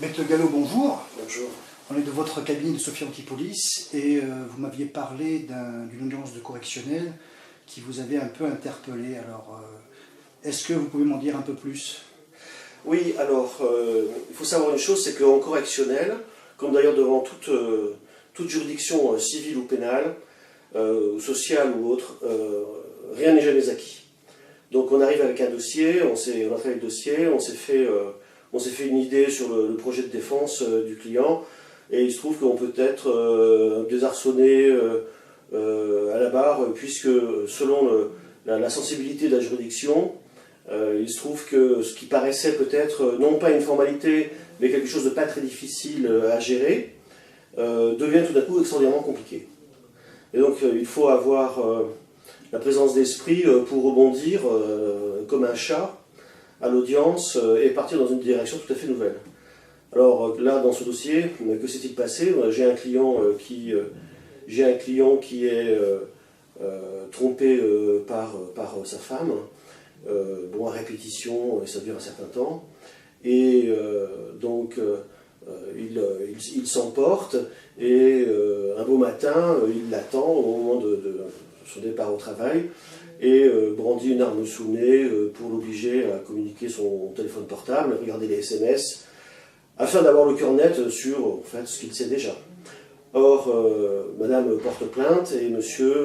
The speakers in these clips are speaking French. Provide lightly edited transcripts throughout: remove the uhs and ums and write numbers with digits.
Maître Gallo, bonjour. Bonjour. On est de votre cabinet de Sophia Antipolis et vous m'aviez parlé d'une audience de correctionnel qui vous avait un peu interpellé. Alors, est-ce que vous pouvez m'en dire un peu plus? Oui, alors, il faut savoir une chose, c'est qu'en correctionnel, comme d'ailleurs devant toute juridiction civile ou pénale, sociale ou autre, rien n'est jamais acquis. Donc on arrive avec un dossier, on a travaillé le dossier, on s'est fait une idée sur le projet de défense du client, et il se trouve qu'on peut être désarçonné à la barre, puisque selon la sensibilité de la juridiction, il se trouve que ce qui paraissait peut-être non pas une formalité, mais quelque chose de pas très difficile à gérer, devient tout d'un coup extraordinairement compliqué. Et donc il faut avoir la présence d'esprit pour rebondir comme un chat à l'audience et partir dans une direction tout à fait nouvelle. Alors là, dans ce dossier, que s'est-il passé? J'ai un client qui est trompé par sa femme, à répétition, et ça dure un certain temps, et donc il s'emporte, et un beau matin, il l'attend au moment de son départ au travail, et brandit une arme sous le nez pour l'obliger à communiquer son téléphone portable, regarder les SMS, afin d'avoir le cœur net sur en fait, ce qu'il sait déjà. Or, madame porte plainte et monsieur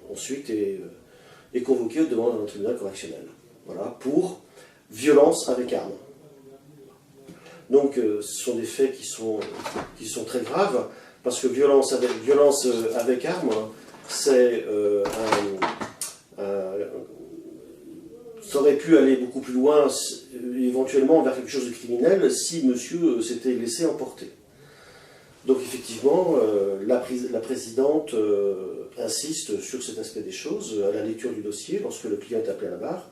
ensuite est convoqué devant un tribunal correctionnel. Voilà, pour violence avec arme. Donc, ce sont des faits qui sont très graves, parce que violence avec arme, c'est ça aurait pu aller beaucoup plus loin, éventuellement vers quelque chose de criminel, si monsieur s'était laissé emporter. Donc effectivement, la présidente insiste sur cet aspect des choses à la lecture du dossier, lorsque le client est appelé à la barre.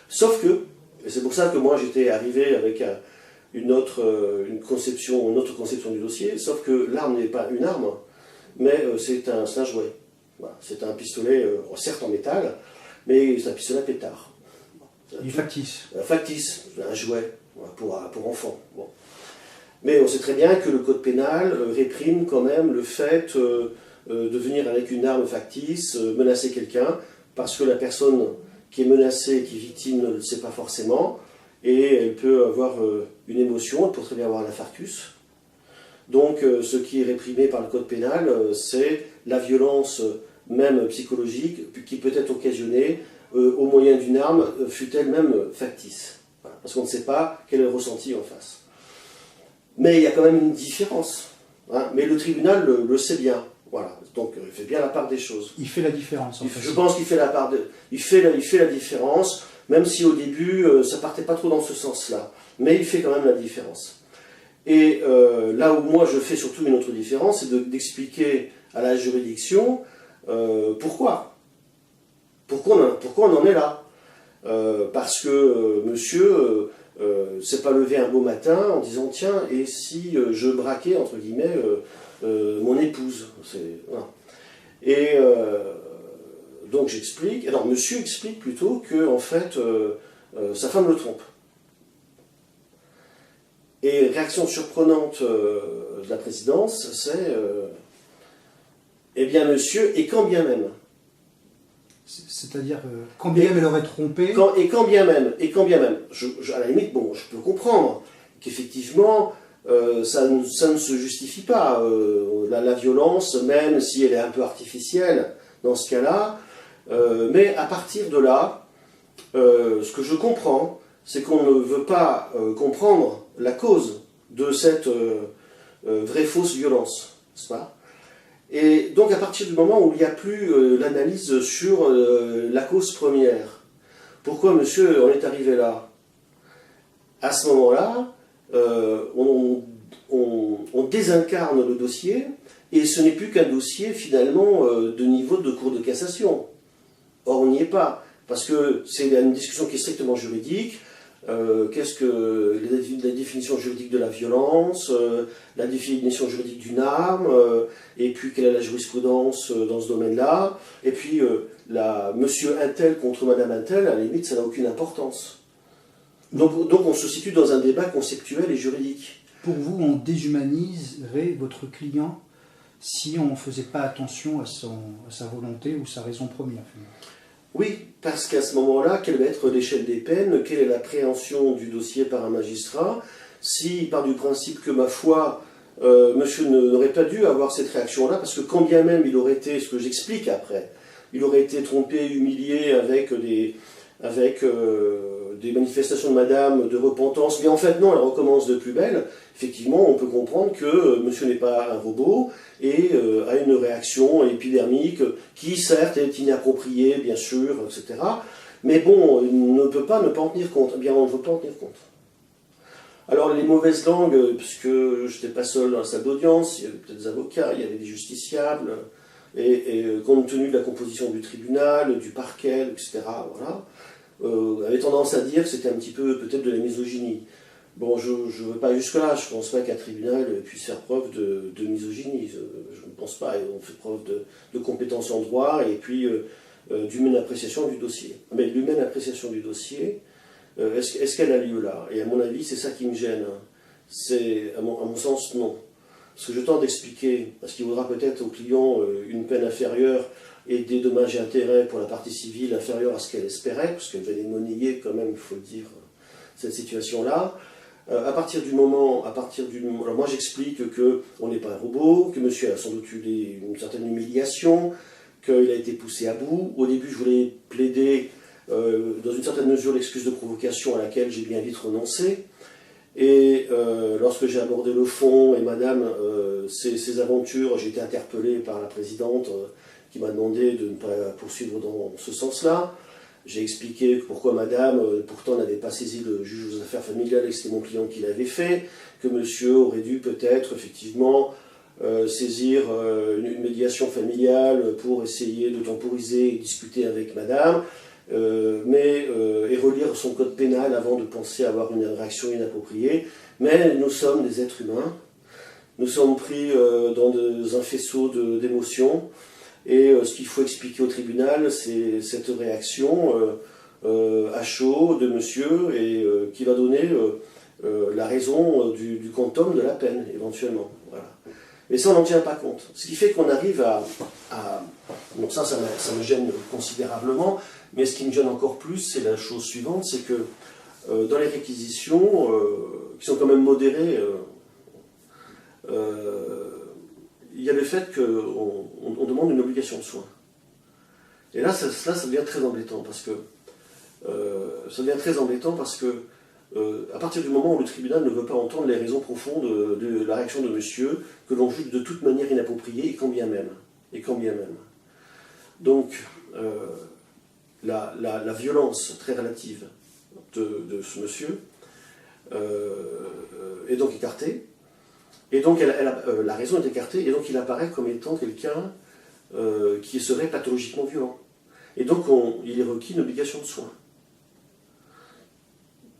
Sauf que, et c'est pour ça que moi j'étais arrivé avec une autre conception du dossier, sauf que l'arme n'est pas une arme, mais c'est un jouet. Voilà, c'est un pistolet, certes en métal, mais c'est un pistolet à pétard. Il est factice. Factice, un jouet pour enfants. Bon. Mais on sait très bien que le code pénal réprime quand même le fait de venir avec une arme factice, menacer quelqu'un, parce que la personne qui est menacée, qui est victime, ne le sait pas forcément, et elle peut avoir une émotion, elle peut très bien avoir un infarctus. Donc ce qui est réprimé par le code pénal, c'est la violence même psychologique qui peut être occasionnée au moyen d'une arme, fût-elle même factice. Voilà, parce qu'on ne sait pas quel est le ressenti en face. Mais il y a quand même une différence. Hein, mais le tribunal le sait bien. Voilà, donc il fait bien la part des choses. Il fait la différence. Je pense qu'il fait il fait la différence, même si au début ça partait pas trop dans ce sens-là. Mais il fait quand même la différence. Et là où moi je fais surtout une autre différence, c'est d'expliquer à la juridiction pourquoi on en est là. Parce que monsieur s'est pas levé un beau matin en disant tiens, et si je braquais entre guillemets mon épouse. Voilà. Et donc j'explique, alors monsieur explique plutôt que en fait sa femme le trompe. Et réaction surprenante de la présidence, c'est eh bien monsieur, et quand bien même. C'est-à-dire, quand bien même elle aurait trompé... Quand bien même, à la limite, bon, je peux comprendre qu'effectivement, ça ne se justifie pas. La violence, même si elle est un peu artificielle dans ce cas-là, mais à partir de là, ce que je comprends, c'est qu'on ne veut pas comprendre la cause de cette vraie-fausse violence, n'est-ce pas ? Et donc à partir du moment où il n'y a plus l'analyse sur la cause première, pourquoi monsieur en est arrivé là? À ce moment-là, on désincarne le dossier, et ce n'est plus qu'un dossier finalement de niveau de cour de cassation. Or on n'y est pas, parce que c'est une discussion qui est strictement juridique. Qu'est-ce que la définition juridique de la violence, la définition juridique d'une arme, et puis quelle est la jurisprudence dans ce domaine-là, et puis monsieur Intel contre madame Intel, à la limite ça n'a aucune importance. Donc on se situe dans un débat conceptuel et juridique. pour vous, on déshumaniserait votre client si on ne faisait pas attention à sa volonté ou sa raison première. Oui, parce qu'à ce moment-là, quelle va être l'échelle des peines? Quelle est l'appréhension du dossier par un magistrat? S'il part du principe que, ma foi, monsieur n'aurait pas dû avoir cette réaction-là, parce que quand bien même il aurait été, ce que j'explique après, il aurait été trompé, humilié avec des manifestations de madame, de repentance, mais en fait non, elle recommence de plus belle. Effectivement, on peut comprendre que monsieur n'est pas un robot et a une réaction épidermique qui certes est inappropriée, bien sûr, etc. Mais bon, il ne peut pas ne pas en tenir compte. Eh bien, on ne veut pas en tenir compte. Alors les mauvaises langues, puisque je n'étais pas seul dans la salle d'audience, il y avait peut-être des avocats, il y avait des justiciables, et compte tenu de la composition du tribunal, du parquet, etc., voilà, avait tendance à dire que c'était un petit peu peut-être de la misogynie. Bon, je ne veux pas jusque-là, je ne pense pas qu'un tribunal puisse faire preuve de misogynie, je ne pense pas, on fait preuve de compétence en droit et puis d'humaine appréciation du dossier. Mais l'humaine appréciation du dossier, est-ce qu'elle a lieu là? Et à mon avis, c'est ça qui me gêne. C'est, à mon sens, non. Ce que je tente d'expliquer, parce qu'il vaudra peut-être au client une peine inférieure et des dommages et intérêts pour la partie civile inférieure à ce qu'elle espérait, parce qu'elle devait monnayer quand même, il faut le dire, cette situation-là. À partir du moment, alors moi j'explique qu'on n'est pas un robot, que monsieur a sans doute eu une certaine humiliation, qu'il a été poussé à bout. Au début, je voulais plaider dans une certaine mesure l'excuse de provocation à laquelle j'ai bien vite renoncé. Et lorsque j'ai abordé le fond et madame, ces aventures, j'ai été interpellé par la présidente qui m'a demandé de ne pas poursuivre dans ce sens-là. J'ai expliqué pourquoi madame, pourtant, n'avait pas saisi le juge aux affaires familiales et que c'était mon client qui l'avait fait, que monsieur aurait dû peut-être effectivement saisir une médiation familiale pour essayer de temporiser et discuter avec madame, et relire son code pénal avant de penser avoir une réaction inappropriée. Mais nous sommes des êtres humains, nous sommes pris dans un faisceau d'émotions. Et ce qu'il faut expliquer au tribunal, c'est cette réaction à chaud de monsieur et qui va donner la raison du quantum de la peine, éventuellement. Voilà. Mais ça, on n'en tient pas compte. Ce qui fait qu'on arrive bon, ça me gêne considérablement, mais ce qui me gêne encore plus, c'est la chose suivante, c'est que dans les réquisitions, qui sont quand même modérées, il y a le fait qu'on demande une obligation de soins. Et là, ça devient très embêtant parce que à partir du moment où le tribunal ne veut pas entendre les raisons profondes de la réaction de monsieur, que l'on juge de toute manière inappropriée, et quand bien même. Donc, la violence très relative de ce monsieur est donc écartée. Et donc la raison est écartée, et donc il apparaît comme étant quelqu'un qui serait pathologiquement violent. Et donc il est requis une obligation de soins.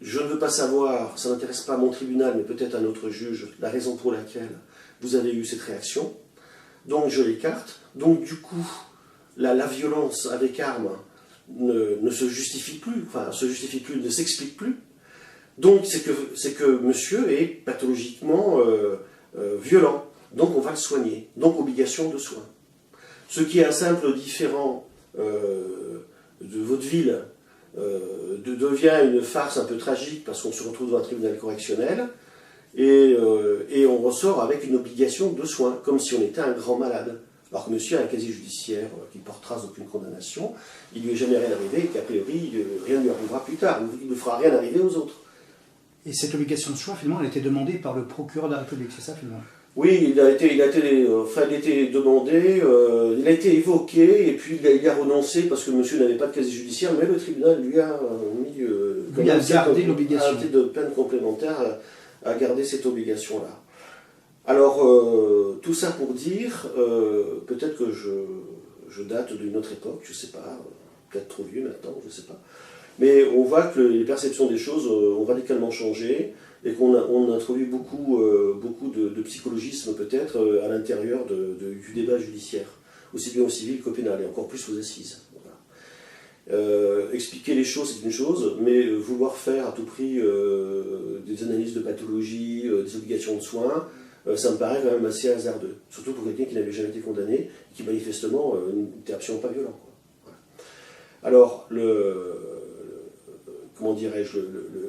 Je ne veux pas savoir, ça n'intéresse pas mon tribunal, mais peut-être un autre juge, la raison pour laquelle vous avez eu cette réaction. Donc je l'écarte. Donc du coup, la violence avec arme ne se justifie plus, ne s'explique plus. Donc c'est que monsieur est pathologiquement violent. Donc on va le soigner. Donc obligation de soins. Ce qui est un simple différent de vaudeville devient une farce un peu tragique parce qu'on se retrouve dans un tribunal correctionnel et on ressort avec une obligation de soins, comme si on était un grand malade. Alors que monsieur a un casier judiciaire qui porte trace d'aucune condamnation, il ne lui est jamais rien arrivé et qu'a priori rien ne lui arrivera plus tard, il ne fera rien arriver aux autres. Et cette obligation de soins, finalement, elle a été demandée par le procureur de la République, c'est ça, finalement? Oui, il a été demandé, il a été évoqué, et puis il a renoncé parce que monsieur n'avait pas de casier judiciaire, mais le tribunal lui a mis il a gardé l'obligation. Un titre de peine complémentaire à garder cette obligation-là. Alors, tout ça pour dire, peut-être que je date d'une autre époque, je ne sais pas, peut-être trop vieux maintenant, je ne sais pas. Mais on voit que les perceptions des choses ont radicalement changé et qu'on introduit beaucoup de psychologisme peut-être à l'intérieur du débat judiciaire, aussi bien au civil qu'au pénal, et encore plus aux assises. Voilà. Expliquer les choses, c'est une chose, mais vouloir faire à tout prix des analyses de pathologie, des obligations de soins, ça me paraît quand même assez hasardeux. Surtout pour quelqu'un qui n'avait jamais été condamné, et qui manifestement n'était absolument pas violent. Quoi. Voilà. Alors, comment dirais-je,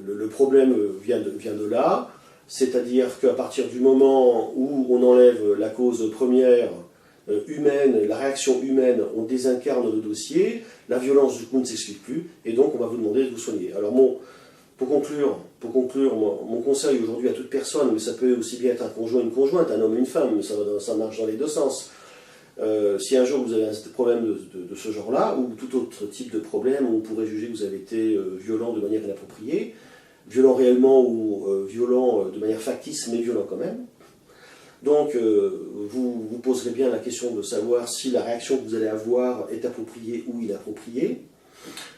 le problème vient de là, c'est-à-dire qu'à partir du moment où on enlève la cause première humaine, la réaction humaine, on désincarne le dossier, la violence du coup ne s'explique plus, et donc on va vous demander de vous soigner. Alors pour conclure, mon conseil aujourd'hui à toute personne, mais ça peut aussi bien être un conjoint, une conjointe, un homme, une femme, ça marche dans les deux sens. Si un jour vous avez un problème de ce genre-là, ou tout autre type de problème où on pourrait juger que vous avez été violent de manière inappropriée, violent réellement ou violent de manière factice, mais violent quand même, donc, vous vous poserez bien la question de savoir si la réaction que vous allez avoir est appropriée ou inappropriée.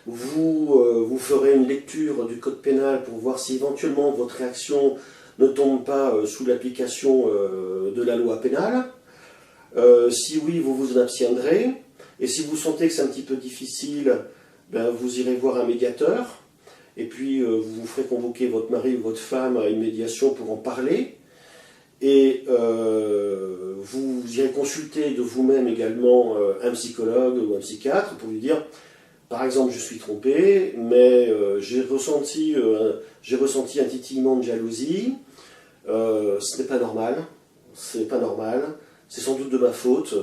Vous ferez une lecture du code pénal pour voir si éventuellement votre réaction ne tombe pas sous l'application de la loi pénale. Si oui, vous vous en abstiendrez. Et si vous sentez que c'est un petit peu difficile, ben, vous irez voir un médiateur. Et puis, vous vous ferez convoquer votre mari ou votre femme à une médiation pour en parler. Et vous irez consulter de vous-même également un psychologue ou un psychiatre pour lui dire, par exemple, je suis trompé, mais j'ai ressenti un titillement de jalousie, ce n'est pas normal, c'est sans doute de ma faute,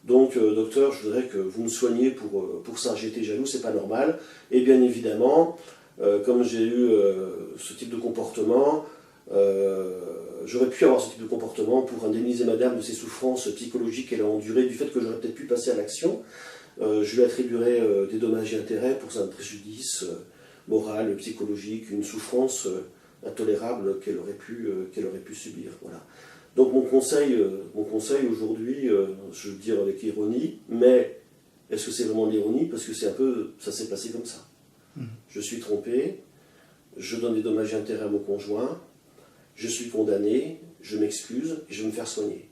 donc docteur, je voudrais que vous me soigniez pour ça, j'ai été jaloux, c'est pas normal, et bien évidemment, comme j'ai eu ce type de comportement, j'aurais pu avoir ce type de comportement pour indemniser madame de ses souffrances psychologiques qu'elle a endurées du fait que j'aurais peut-être pu passer à l'action. Je lui attribuerai des dommages et intérêts pour un préjudice moral, psychologique, une souffrance intolérable qu'elle aurait pu subir. Voilà. Donc mon conseil aujourd'hui, je veux dire avec ironie, mais est-ce que c'est vraiment de l'ironie? Parce que ça s'est passé comme ça. Je suis trompé, je donne des dommages et intérêts à mon conjoint, je suis condamné, je m'excuse et je vais me faire soigner.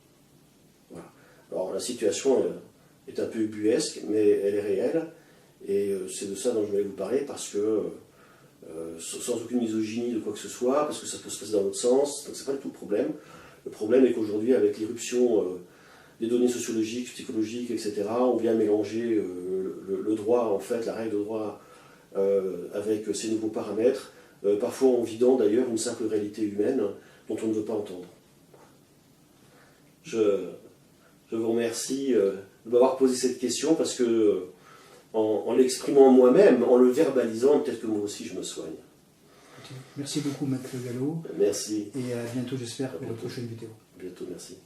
Voilà. Alors la situation est un peu ubuesque, mais elle est réelle, et c'est de ça dont je voulais vous parler, parce que, sans aucune misogynie de quoi que ce soit, parce que ça peut se passer dans l'autre sens, donc c'est pas du tout le problème. Le problème est qu'aujourd'hui, avec l'irruption des données sociologiques, psychologiques, etc., on vient mélanger le droit, en fait, la règle de droit, avec ces nouveaux paramètres, parfois en vidant d'ailleurs une simple réalité humaine dont on ne veut pas entendre. Je vous remercie de m'avoir posé cette question, parce que en l'exprimant moi-même, en le verbalisant, peut-être que moi aussi je me soigne. Merci beaucoup, Maître Gallo. Merci. Et à bientôt, j'espère, pour votre prochaine vidéo. À bientôt, merci.